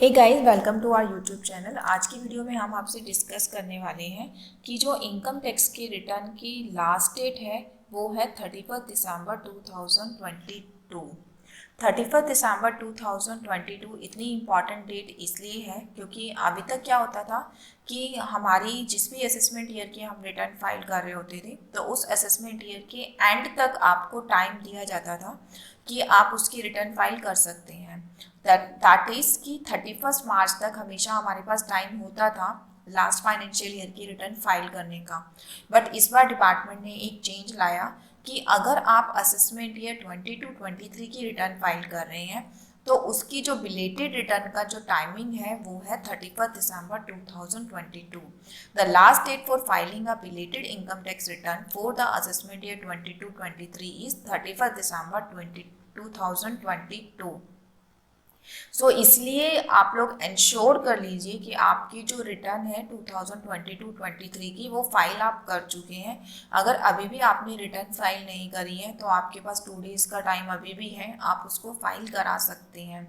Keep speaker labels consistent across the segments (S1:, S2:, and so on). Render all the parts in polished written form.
S1: Hey guys, welcome to our YouTube channel. आज की video में हम आपसे डिस्कस करने वाले हैं कि जो इनकम टैक्स की रिटर्न की लास्ट डेट है वो है 31 दिसंबर 2022। 31 दिसंबर 2022 इतनी इम्पॉर्टेंट डेट इसलिए है क्योंकि अभी तक क्या होता था कि हमारी जिस भी असेसमेंट ईयर की हम रिटर्न फाइल कर रहे होते थे तो उस असेसमेंट ईयर के एंड तक आपको टाइम दिया जाता था कि आप उसकी रिटर्न फाइल कर सकते हैं। दैट इज कि 31 मार्च तक हमेशा हमारे पास टाइम होता था लास्ट फाइनेंशियल ईयर की रिटर्न फाइल करने का। बट इस बार डिपार्टमेंट ने एक चेंज लाया कि अगर आप असेसमेंट ईयर 22-23 की रिटर्न फाइल कर रहे हैं तो उसकी जो बिलेटेड रिटर्न का जो टाइमिंग है वो है 31 दिसंबर 2022। The last date for filing a belated income tax return for the assessment year 22-23 is 31 December 2022। So इसलिए आप लोग इंश्योर कर लीजिए कि आपकी जो रिटर्न है 2022-23 की वो फाइल आप कर चुके हैं। अगर अभी भी आपने रिटर्न फाइल नहीं करी है तो आपके पास 2 डेज़ का टाइम अभी भी है, आप उसको फाइल करा सकते हैं।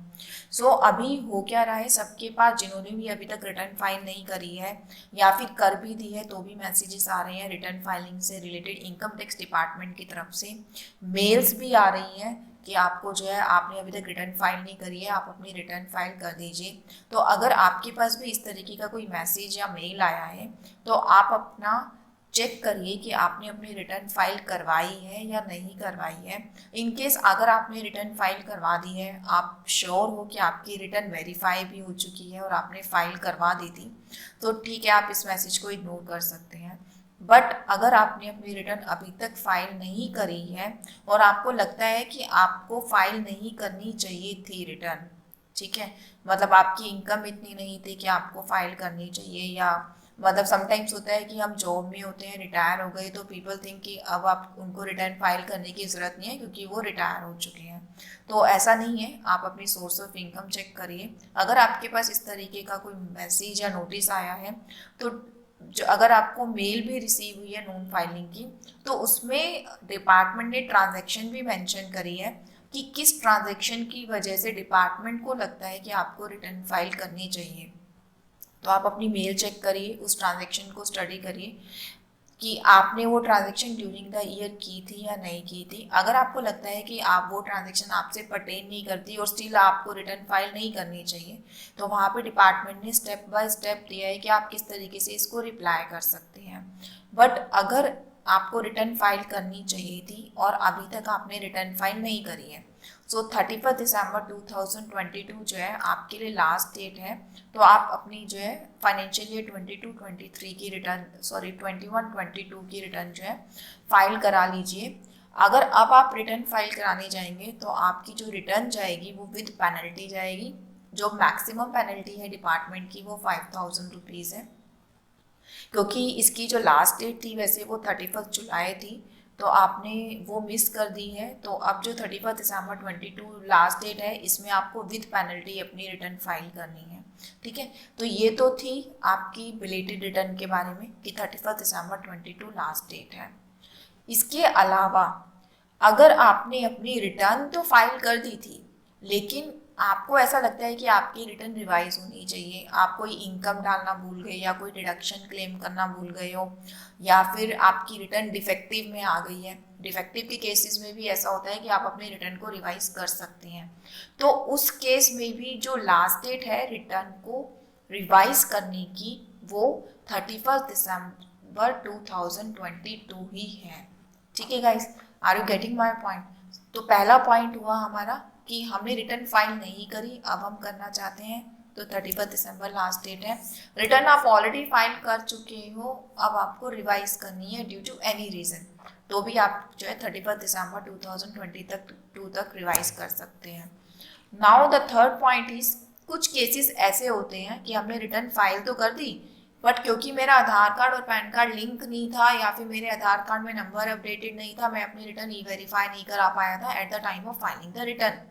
S1: सो अभी हो क्या रहा है, सबके पास जिन्होंने भी अभी तक रिटर्न फाइल नहीं करी है या फिर कर भी दी है तो भी मैसेजेस आ रहे हैं रिटर्न फाइलिंग से रिलेटेड इनकम टैक्स डिपार्टमेंट की तरफ से, मेल्स भी आ रही हैं कि आपको जो है आपने अभी तक रिटर्न फाइल नहीं करी है, आप अपनी रिटर्न फाइल कर दीजिए। तो अगर आपके पास भी इस तरीके का कोई मैसेज या मेल आया है तो आप अपना चेक करिए कि आपने अपनी रिटर्न फाइल करवाई है या नहीं करवाई है। इनकेस अगर आपने रिटर्न फाइल करवा दी है, आप श्योर हो कि आपकी रिटर्न वेरीफाई भी हो चुकी है और आपने फाइल करवा दी थी, तो ठीक है, आप इस मैसेज को इग्नोर कर सकते हैं। बट अगर आपने अपनी रिटर्न अभी तक फाइल नहीं करी है और आपको लगता है कि आपको फाइल नहीं करनी चाहिए थी रिटर्न, ठीक है, मतलब आपकी इनकम इतनी नहीं थी कि आपको फाइल करनी चाहिए, या मतलब समटाइम्स होता है कि हम जॉब में होते हैं, रिटायर हो गए तो पीपल थिंक कि अब आप उनको रिटर्न फाइल करने की ज़रूरत नहीं है क्योंकि वो रिटायर हो चुके हैं। तो ऐसा नहीं है, आप अपनी सोर्स ऑफ इनकम चेक करिए। अगर आपके पास इस तरीके का कोई मैसेज या नोटिस आया है तो जो अगर आपको मेल भी रिसीव हुई है नॉन फाइलिंग की तो उसमें डिपार्टमेंट ने ट्रांजैक्शन भी मेंशन करी है कि किस ट्रांजैक्शन की वजह से डिपार्टमेंट को लगता है कि आपको रिटर्न फाइल करनी चाहिए। तो आप अपनी मेल चेक करिए, उस ट्रांजैक्शन को स्टडी करिए कि आपने वो ट्रांजैक्शन ड्यूरिंग द ईयर की थी या नहीं की थी। अगर आपको लगता है कि आप वो ट्रांजैक्शन आपसे पर्टेन नहीं करती और स्टिल आपको रिटर्न फाइल नहीं करनी चाहिए तो वहाँ पे डिपार्टमेंट ने स्टेप बाय स्टेप दिया है कि आप किस तरीके से इसको रिप्लाई कर सकते हैं। बट अगर आपको रिटर्न फाइल करनी चाहिए थी और अभी तक आपने रिटर्न फाइल नहीं करी है, सो 31 दिसंबर 2022 जो है आपके लिए लास्ट डेट है। तो आप अपनी जो है फाइनेंशियल ईयर 22-23 की रिटर्न, सॉरी 21-22 की रिटर्न जो है फाइल करा लीजिए। अगर अब आप रिटर्न फाइल कराने जाएंगे तो आपकी जो रिटर्न जाएगी वो विद पेनल्टी जाएगी। जो मैक्सिमम पेनल्टी है डिपार्टमेंट की वो 5000 रुपीज़ है, क्योंकि इसकी जो लास्ट डेट थी वैसे वो 31 जुलाई थी तो आपने वो मिस कर दी है। तो अब जो 31 दिसंबर 22 लास्ट डेट है इसमें आपको विद पेनल्टी अपनी रिटर्न फाइल करनी है, ठीक है। तो ये तो थी आपकी बिलेटेड रिटर्न के बारे में कि 31 दिसंबर 22 लास्ट डेट है। इसके अलावा अगर आपने अपनी रिटर्न तो फाइल कर दी थी लेकिन आपको ऐसा लगता है कि आपकी रिटर्न रिवाइज होनी चाहिए, आप कोई इनकम डालना भूल गए या कोई डिडक्शन क्लेम करना भूल गए हो या फिर आपकी रिटर्न डिफेक्टिव में आ गई है, डिफेक्टिव के केसेस में भी ऐसा होता है कि आप अपनी रिटर्न को रिवाइज कर सकते हैं। तो उस केस में भी जो लास्ट डेट है रिटर्न को रिवाइज करने की वो 31 दिसंबर 2022 ही है, ठीक है guys. Are you getting my point? तो पहला पॉइंट हुआ हमारा कि हमने रिटर्न फाइल नहीं करी, अब हम करना चाहते हैं, तो 31 दिसंबर लास्ट डेट है। रिटर्न आप ऑलरेडी फाइल कर चुके हो, अब आपको रिवाइज करनी है ड्यू टू एनी रीज़न, तो भी आप जो है 31 दिसंबर 2022 तक रिवाइज कर सकते हैं। Now the third point is, कुछ केसेस ऐसे होते हैं कि हमने रिटर्न फाइल तो कर दी बट क्योंकि मेरा आधार कार्ड और पैन कार्ड लिंक नहीं था या फिर मेरे आधार कार्ड में नंबर अपडेटेड नहीं था, मैं अपनी रिटर्न ई वेरीफाई नहीं करा पाया था at the time of filing the return.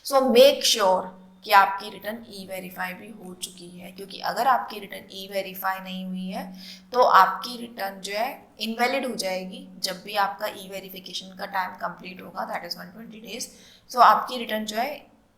S1: So make sure कि आपकी रिटर्न ई वेरीफाई भी हो चुकी है, क्योंकि अगर आपकी रिटर्न ई वेरीफाई नहीं हुई है तो आपकी रिटर्न जो है इनवैलिड हो जाएगी जब भी आपका ई वेरिफिकेशन का टाइम कंप्लीट होगा, दैट इज 120 डेज। सो आपकी रिटर्न जो है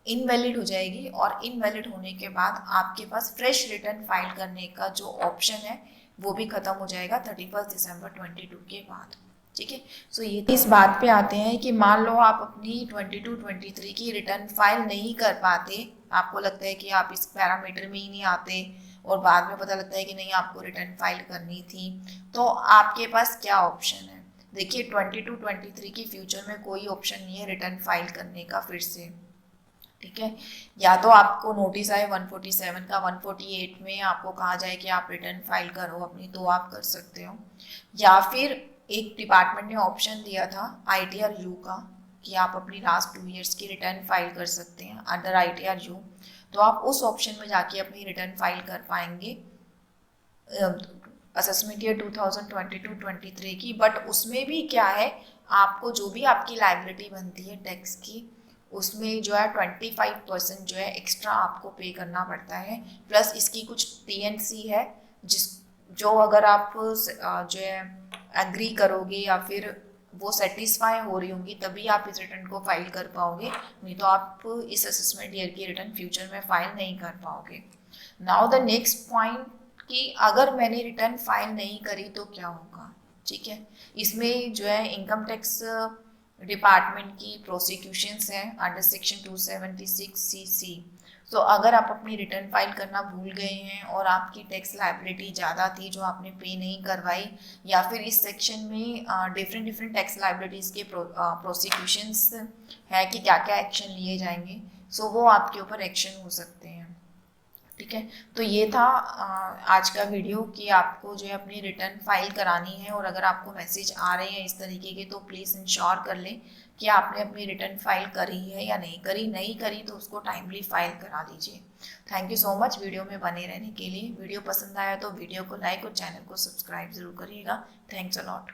S1: इनवैलिड हो जाएगी और इनवैलिड होने के बाद आपके पास फ्रेश रिटर्न फाइल करने का जो ऑप्शन है वो भी ख़त्म हो जाएगा 31 दिसंबर 22 के बाद। ठीक है, सो ये इस बात पे आते हैं कि मान लो आप अपनी 22-23 की रिटर्न फाइल नहीं कर पाते, आपको लगता है कि आप इस पैरामीटर में ही नहीं आते और बाद में पता लगता है कि नहीं आपको रिटर्न फाइल करनी थी, तो आपके पास क्या ऑप्शन है। देखिए 22-23 की फ्यूचर में कोई ऑप्शन नहीं है रिटर्न फाइल करने का फिर से। ठीक है, या तो आपको नोटिस आए 147 का, 148 में आपको कहा जाए कि आप रिटर्न फाइल करो अपनी, तो आप कर सकते हो। या फिर एक डिपार्टमेंट ने ऑप्शन दिया था ITR-U का कि आप अपनी लास्ट 2 ईयर्स की रिटर्न फाइल कर सकते हैं अंडर ITR-U, तो आप उस ऑप्शन में जाके अपनी रिटर्न फाइल कर पाएंगे असेसमेंट ईयर 2022-23 की। बट उसमें भी क्या है, आपको जो भी आपकी लायबिलिटी बनती है टैक्स की, उसमें जो है 25% जो है एक्स्ट्रा आपको पे करना पड़ता है। प्लस इसकी कुछ TNC है जो अगर आप जो है एग्री करोगे या फिर वो सेटिस्फाई हो रही होंगी तभी आप इस रिटर्न को फाइल कर पाओगे, नहीं तो आप इस असेसमेंट ईयर की रिटर्न फ्यूचर में फाइल नहीं कर पाओगे। नाउ द नेक्स्ट पॉइंट कि अगर मैंने रिटर्न फाइल नहीं करी तो क्या होगा। ठीक है, इसमें जो है इनकम टैक्स डिपार्टमेंट की प्रोसिक्यूशंस हैं अंडर सेक्शन 276CC। तो अगर आप अपनी रिटर्न फाइल करना भूल गए हैं और आपकी टैक्स लायबिलिटी ज़्यादा थी जो आपने पे नहीं करवाई, या फिर इस सेक्शन में डिफरेंट टैक्स लायबिलिटीज़ के प्रोसिक्यूशंस है कि क्या क्या एक्शन लिए जाएंगे, सो वो आपके ऊपर एक्शन हो सकते हैं। ठीक है, तो ये था आज का वीडियो कि आपको जो है अपनी रिटर्न फाइल करानी है, और अगर आपको मैसेज आ रहे हैं इस तरीके के तो प्लीज़ इंश्योर कर लें कि आपने अपनी रिटर्न फाइल करी है या नहीं करी तो उसको टाइमली फाइल करा दीजिए। Thank you so much video में बने रहने के लिए। वीडियो पसंद आया तो वीडियो को लाइक और चैनल को सब्सक्राइब ज़रूर करिएगा। Thanks a lot.